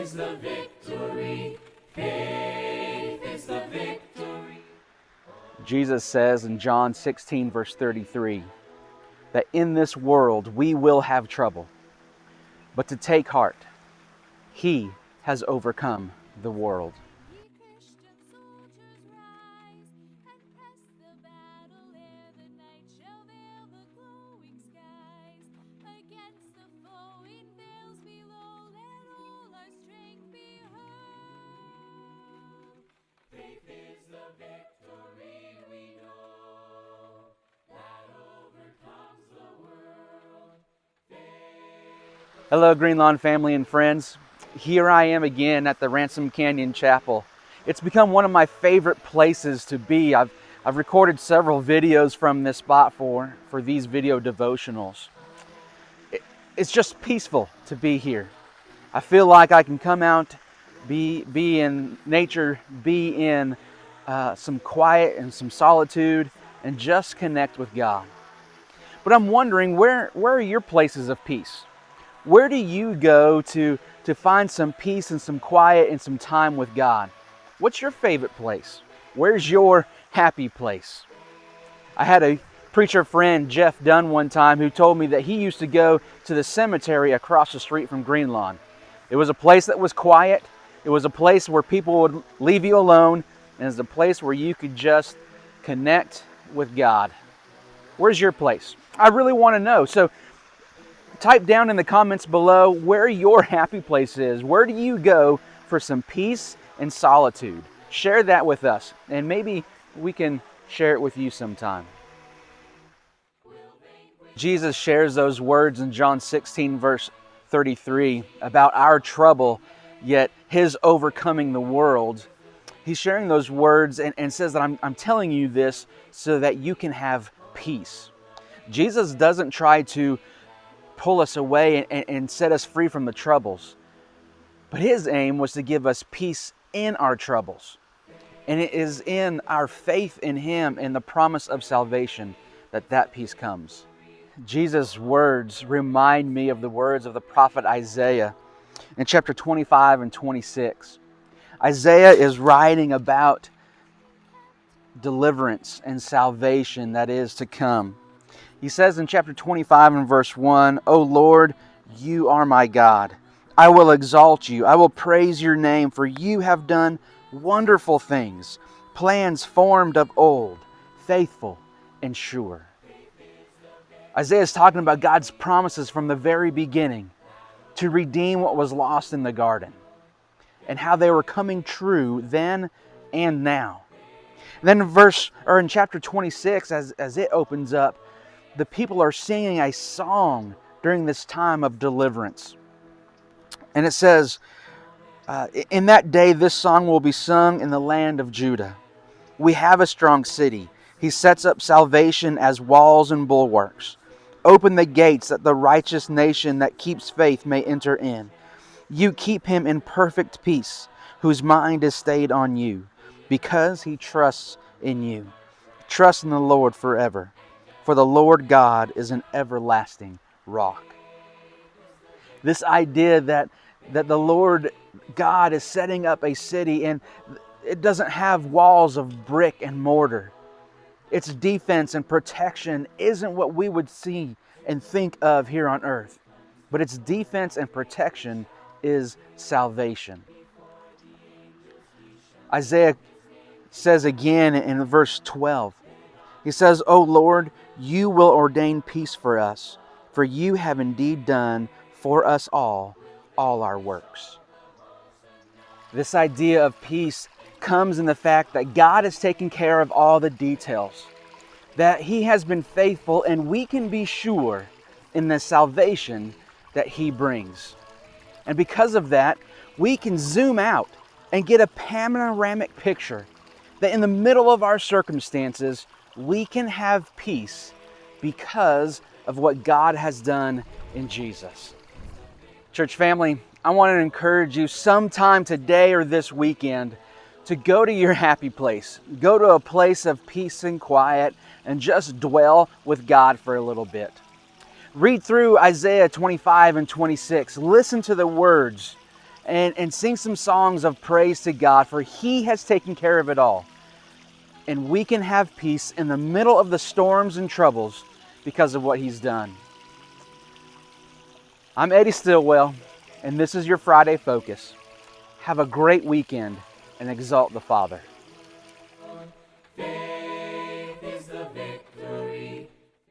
is the victory. Faith is the victory. Jesus says in John 16, verse 33, that in this world we will have trouble, but to take heart, He has overcome the world. Ye Christian soldiers, rise and press the battle ere the night shall veil the glowing skies. Against the foe in vales below, let all our strength be hurled. Faith is the victory we know that overcomes the world. Hello, Green Lawn family and friends. Here I am again at the Ransom Canyon Chapel. It's become one of my favorite places to be. I've recorded several videos from this spot for these video devotionals. It's just peaceful to be here. I feel like I can come out, be in nature, be in some quiet and some solitude, and just connect with God. But I'm wondering, where are your places of peace? Where do you go to find some peace and some quiet and some time with God? What's your favorite place? Where's your happy place? I had a preacher friend, Jeff Dunn, one time who told me that he used to go to the cemetery across the street from Green Lawn. It was a place that was quiet. It was a place where people would leave you alone, and it's a place where you could just connect with God. Where's your place? I really want to know. So type down in the comments below where your happy place is. Where do you go for some peace and solitude? Share that with us, and maybe we can share it with you sometime. Jesus shares those words in John 16, verse 33, about our trouble, yet His overcoming the world. He's sharing those words and says that I'm telling you this so that you can have peace. Jesus doesn't try to pull us away and set us free from the troubles. But His aim was to give us peace in our troubles. And it is in our faith in Him and the promise of salvation that peace comes. Jesus' words remind me of the words of the prophet Isaiah in chapter 25 and 26. Isaiah is writing about deliverance and salvation that is to come. He says in chapter 25 and verse 1, "O Lord, you are my God. I will exalt you. I will praise your name, for you have done wonderful things, plans formed of old, faithful and sure." Isaiah is talking about God's promises from the very beginning to redeem what was lost in the garden and how they were coming true then and now. And then in chapter 26, as it opens up, the people are singing a song during this time of deliverance. And it says, in that day this song will be sung in the land of Judah. We have a strong city. He sets up salvation as walls and bulwarks. Open the gates that the righteous nation that keeps faith may enter in. You keep him in perfect peace, whose mind is stayed on you, because he trusts in you. Trust in the Lord forever. For the Lord God is an everlasting rock. This idea that the Lord God is setting up a city, and it doesn't have walls of brick and mortar. Its defense and protection isn't what we would see and think of here on earth. But its defense and protection is salvation. Isaiah says again in verse 12, he says, "O Lord, you will ordain peace for us, for you have indeed done for us all our works." This idea of peace comes in the fact that God has taken care of all the details, that He has been faithful, and we can be sure in the salvation that He brings. And because of that, we can zoom out and get a panoramic picture that in the middle of our circumstances, we can have peace because of what God has done in Jesus. Church family, I want to encourage you sometime today or this weekend to go to your happy place. Go to a place of peace and quiet and just dwell with God for a little bit. Read through Isaiah 25 and 26. Listen to the words and sing some songs of praise to God, for He has taken care of it all. And we can have peace in the middle of the storms and troubles because of what He's done. I'm Eddie Stillwell, and this is your Friday Focus. Have a great weekend and exalt the Father.